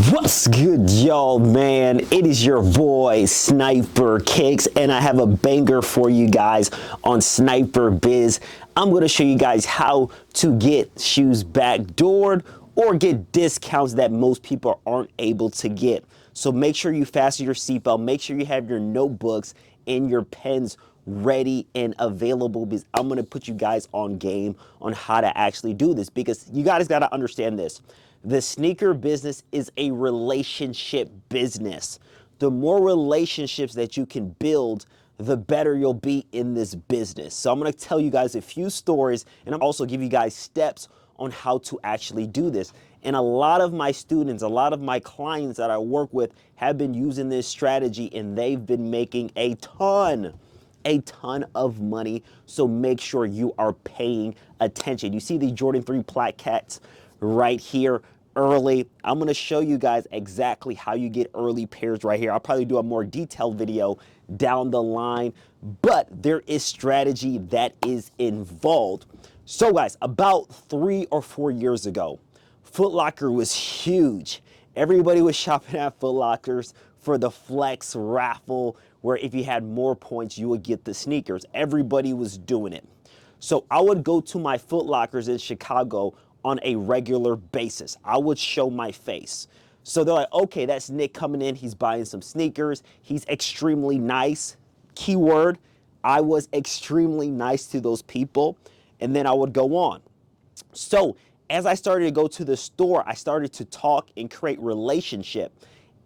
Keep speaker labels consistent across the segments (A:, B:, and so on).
A: What's good, y'all, man? It is your boy Sniper Kicks, and I have a banger for you guys on Sniper Biz. I'm going to show you guys how to get shoes backdoored or get discounts that most people aren't able to get. So make sure you fasten your seatbelt, make sure you have your notebooks and your pens ready and available, because I'm going to put you guys on game on how to actually do this, because you guys got to understand this. The sneaker business is a relationship business. The more relationships that you can build, the better you'll be in this business. So I'm going to tell you guys a few stories, and I'm also give you guys steps on how to actually do this. And a lot of my students, a lot of my clients that I work with have been using this strategy, and they've been making a ton of money. So make sure you are paying attention. You see the Jordan 3 plaquettes right here early. I'm going to show you guys exactly how you get early pairs right here. I'll probably do a more detailed video down the line, but there is strategy that is involved. So guys, about 3 or 4 years ago, Foot Locker was huge. Everybody was shopping at Foot Lockers for the flex raffle, where if you had more points, you would get the sneakers. Everybody was doing it. So I would go to my Foot Lockers in Chicago on a regular basis. I would show my face. So they're like, okay, that's Nick coming in. He's buying some sneakers. He's extremely nice. Keyword, I was extremely nice to those people. And then I would go on. So as I started to go to the store, I started to talk and create relationship.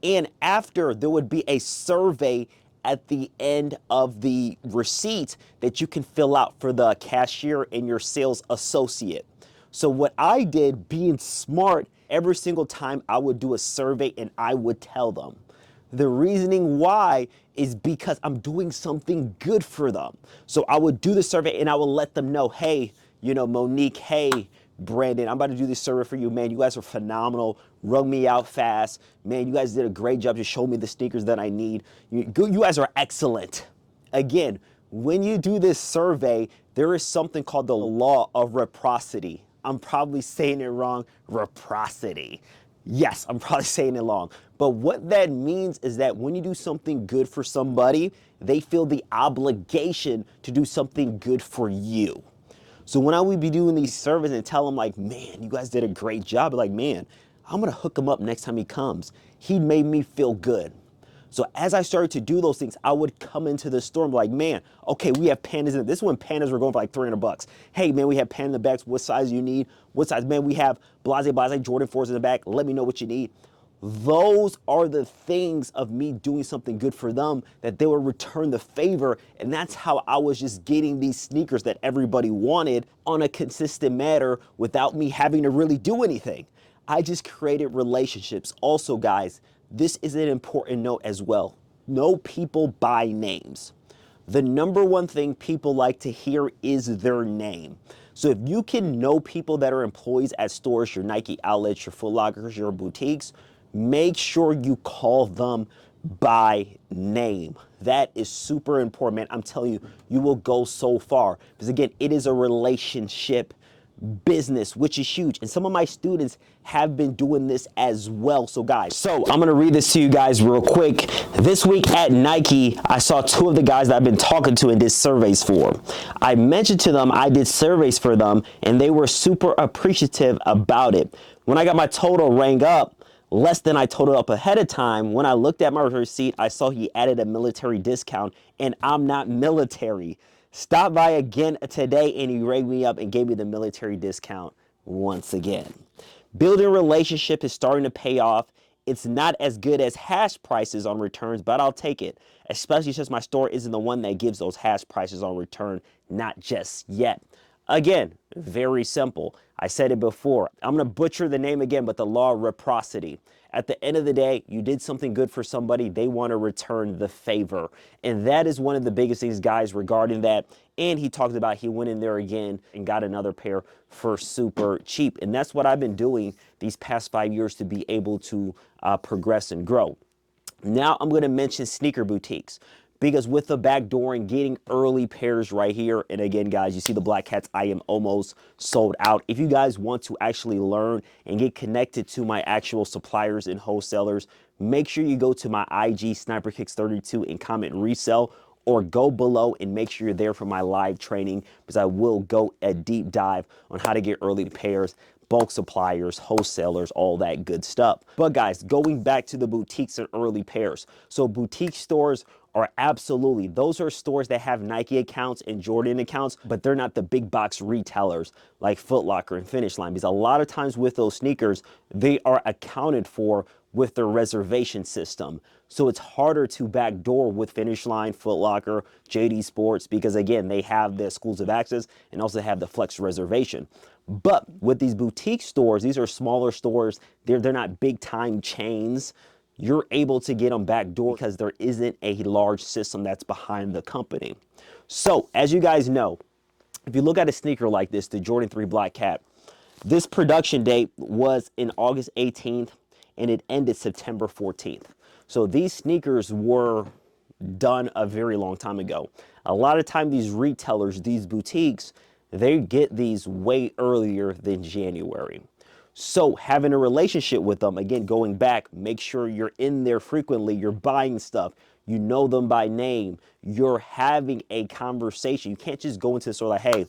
A: And after, there would be a survey at the end of the receipt that you can fill out for the cashier and your sales associate. So what I did, being smart, every single time I would do a survey and I would tell them. The reasoning why is because I'm doing something good for them. So I would do the survey and I would let them know, hey, Monique, hey, Brandon, I'm about to do this survey for you, man. You guys are phenomenal. Rung me out fast. Man, you guys did a great job to show me the sneakers that I need. You guys are excellent. Again, when you do this survey, there is something called the law of reciprocity. I'm probably saying it wrong, reciprocity. Yes, I'm probably saying it wrong. But what that means is that when you do something good for somebody, they feel the obligation to do something good for you. So when I would be doing these surveys and tell him like, man, you guys did a great job, like, man, I'm gonna hook him up next time he comes. He made me feel good. So as I started to do those things, I would come into the store and be like, man, okay, we have pandas in it. This is when pandas were going for like $300. Hey, man, we have panda in the backs. What size you need? What size? Man, we have blase Jordan 4s in the back. Let me know what you need. Those are the things of me doing something good for them, that they will return the favor. And that's how I was just getting these sneakers that everybody wanted on a consistent manner without me having to really do anything. I just created relationships. Also, guys, this is an important note as well. Know people by names. The number one thing people like to hear is their name. So if you can know people that are employees at stores, your Nike outlets, your Foot Lockers, your boutiques, make sure you call them by name. That is super important, man. I'm telling you, you will go so far. Because again, it is a relationship business, which is huge. And some of my students have been doing this as well. So guys, I'm going to read this to you guys real quick. This week at Nike, I saw 2 of the guys that I've been talking to and did surveys for. I mentioned to them I did surveys for them, and they were super appreciative about it. When I got my total rang up less than I totaled up ahead of time, when I looked at my receipt, I saw he added a military discount, and I'm not military. Stop by again today, and he rang me up and gave me the military discount once again. Building a relationship is starting to pay off. It's not as good as hash prices on returns, but I'll take it, especially since my store isn't the one that gives those hash prices on return, not just yet. Again, very simple. I said it before. I'm going to butcher the name again, but the law of reciprocity. At the end of the day, you did something good for somebody, they want to return the favor. And that is one of the biggest things, guys, regarding that. And he talked about he went in there again and got another pair for super cheap. And that's what I've been doing these past 5 years to be able to progress and grow. Now I'm going to mention sneaker boutiques. because with the backdoor and getting early pairs right here, and again, guys, you see the black cats, I am almost sold out. If you guys want to actually learn and get connected to my actual suppliers and wholesalers, make sure you go to my IG SniperKicks32 and comment resell, or go below and make sure you're there for my live training, because I will go a deep dive on how to get early pairs, bulk suppliers, wholesalers, all that good stuff. But guys, going back to the boutiques and early pairs. So boutique stores are absolutely, those are stores that have Nike accounts and Jordan accounts, but they're not the big box retailers like Foot Locker and Finish Line, because a lot of times with those sneakers, they are accounted for with their reservation system. So it's harder to backdoor with Finish Line, Foot Locker, JD Sports, because again, they have the exclusive access and also have the flex reservation. But with these boutique stores, these are smaller stores, they're not big time chains. You're able to get them backdoor because there isn't a large system that's behind the company. So as you guys know, if you look at a sneaker like this, the Jordan 3 Black Cat, this production date was in August 18th and it ended September 14th. So these sneakers were done a very long time ago. A lot of time these retailers, these boutiques, they get these way earlier than January. So having a relationship with them, again, going back, make sure you're in there frequently, you're buying stuff, you know them by name, you're having a conversation. You can't just go into the store like, hey,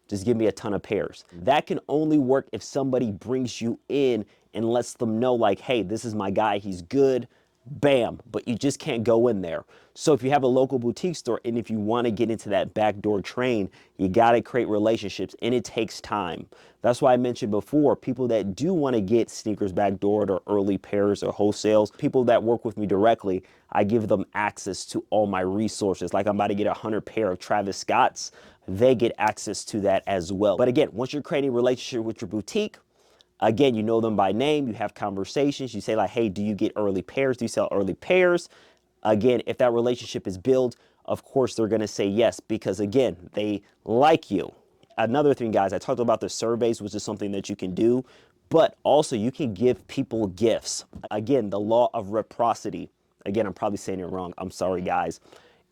A: just give me a ton of pairs. That can only work if somebody brings you in and lets them know like, hey, this is my guy, he's good, bam, but you just can't go in there. So if you have a local boutique store and if you want to get into that backdoor train, you got to create relationships and it takes time. That's why I mentioned before, people that do want to get sneakers backdoored or early pairs or wholesales, people that work with me directly, I give them access to all my resources. Like I'm about to get 100 pair of Travis Scott's, they get access to that as well. But again, once you're creating a relationship with your boutique, again, you know them by name, you have conversations, you say like, hey, do you get early pairs? Do you sell early pairs? Again, if that relationship is built, of course, they're gonna say yes, because again, they like you. Another thing, guys, I talked about the surveys, which is something that you can do, but also you can give people gifts. Again, the law of reciprocity. Again, I'm probably saying it wrong. I'm sorry, guys.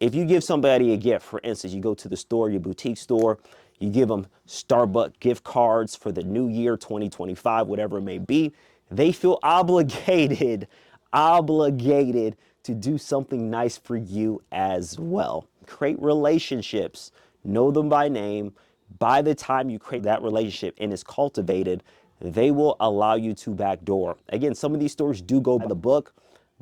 A: If you give somebody a gift, for instance, you go to the store, your boutique store, you give them Starbucks gift cards for the new year, 2025, whatever it may be, they feel obligated to do something nice for you as well. Create relationships, know them by name. By the time you create that relationship and it's cultivated, they will allow you to backdoor. Again, some of these stores do go by the book,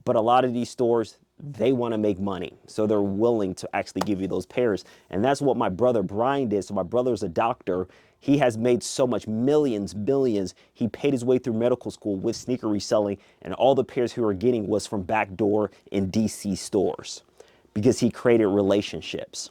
A: but a lot of these stores, they want to make money. So they're willing to actually give you those pairs. And that's what my brother Brian did. So my brother's a doctor. He has made so much, millions, billions. He paid his way through medical school with sneaker reselling, and all the pairs he were getting was from backdoor in DC stores because he created relationships.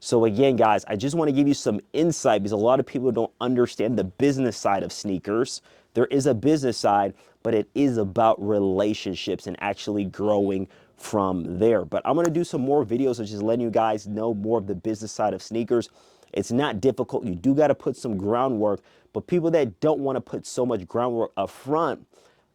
A: So again, guys, I just want to give you some insight because a lot of people don't understand the business side of sneakers. There is a business side, but it is about relationships and actually growing from there. But I'm going to do some more videos of just letting you guys know more of the business side of sneakers. It's not difficult. You do got to put some groundwork, but people that don't want to put so much groundwork up front,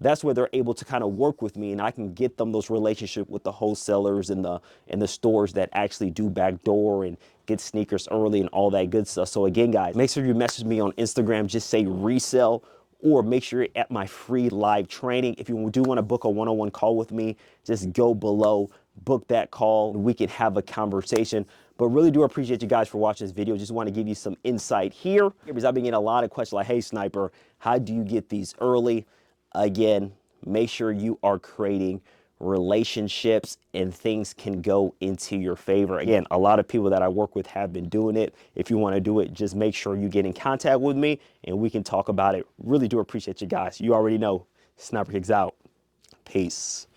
A: that's where they're able to kind of work with me, and I can get them those relationships with the wholesalers and the stores that actually do backdoor and get sneakers early and all that good stuff. So again, guys, make sure you message me on Instagram, just say resell, or make sure you're at my free live training. If you do want to book a one-on-one call with me, just go below, book that call, and we can have a conversation. But really do appreciate you guys for watching this video. Just want to give you some insight here because I've been getting a lot of questions like, hey, Sniper, how do you get these early? Again, make sure you are creating relationships and things can go into your favor. Again, a lot of people that I work with have been doing it. If you want to do it, just make sure you get in contact with me and we can talk about it. Really do appreciate you guys. You already know, Sniper Kicks out. Peace.